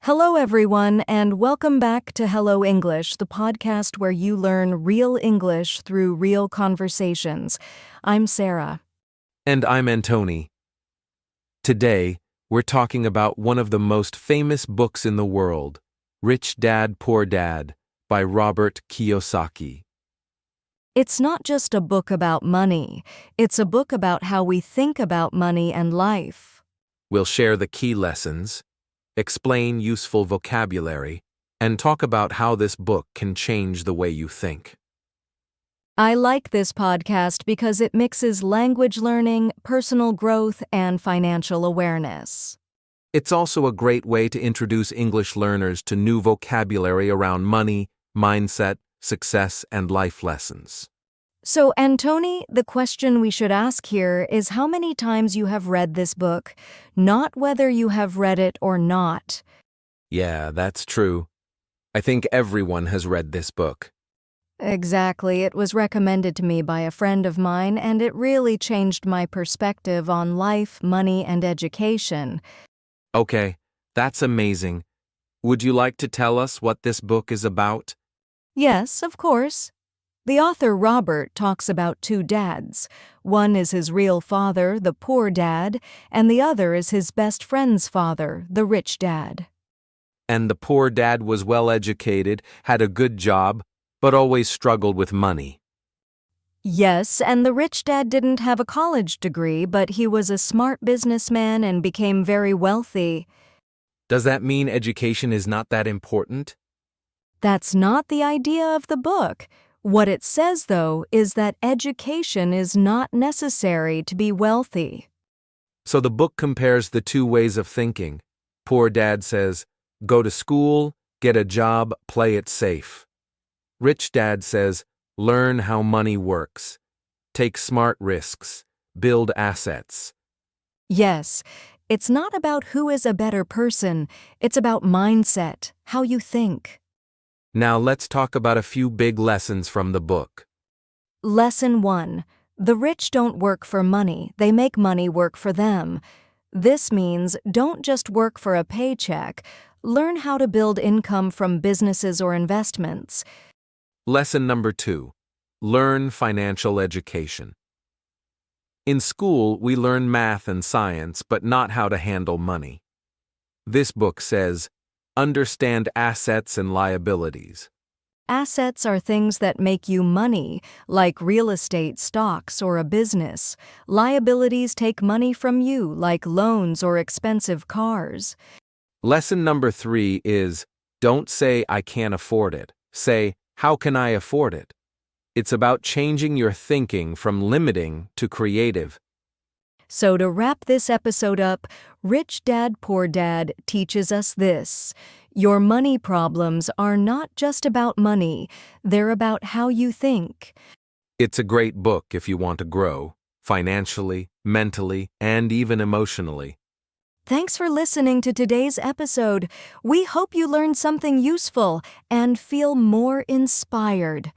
Hello, everyone, and welcome back to Hello English, the podcast where you learn real English through real conversations. I'm Sarah. And I'm Antony. Today, we're talking about one of the most famous books in the world, Rich Dad, Poor Dad, by Robert Kiyosaki. It's not just a book about money, it's a book about how we think about money and life. We'll share the key lessons, explain useful vocabulary, and talk about how this book can change the way you think. I like this podcast because it mixes language learning, personal growth, and financial awareness. It's also a great way to introduce English learners to new vocabulary around money, mindset, success, and life lessons. So, Antony, the question we should ask here is how many times you have read this book, not whether you have read it or not. Yeah, that's true. I think everyone has read this book. Exactly. It was recommended to me by a friend of mine, and it really changed my perspective on life, money, and education. Okay, that's amazing. Would you like to tell us what this book is about? Yes, of course. The author Robert talks about two dads. One is his real father, the poor dad, and the other is his best friend's father, the rich dad. And the poor dad was well educated, had a good job, but always struggled with money. Yes, and the rich dad didn't have a college degree, but he was a smart businessman and became very wealthy. Does that mean education is not that important? That's not the idea of the book. What it says, though, is that education is not necessary to be wealthy. So the book compares the two ways of thinking. Poor dad says, go to school, get a job, play it safe. Rich dad says, learn how money works. Take smart risks. Build assets. Yes, it's not about who is a better person. It's about mindset, how you think. Now let's talk about a few big lessons from the book. Lesson 1. The rich don't work for money, they make money work for them. This means don't just work for a paycheck. Learn how to build income from businesses or investments. Lesson number 2. Learn financial education. In school, we learn math and science, but not how to handle money. This book says, understand assets and liabilities. Assets are things that make you money, like real estate, stocks, or a business. Liabilities take money from you, like loans or expensive cars. Lesson number 3 is, don't say I can't afford it. Say, how can I afford it? It's about changing your thinking from limiting to creative. So to wrap this episode up, Rich Dad, Poor Dad teaches us this. Your money problems are not just about money, they're about how you think. It's a great book if you want to grow, financially, mentally, and even emotionally. Thanks for listening to today's episode. We hope you learned something useful and feel more inspired.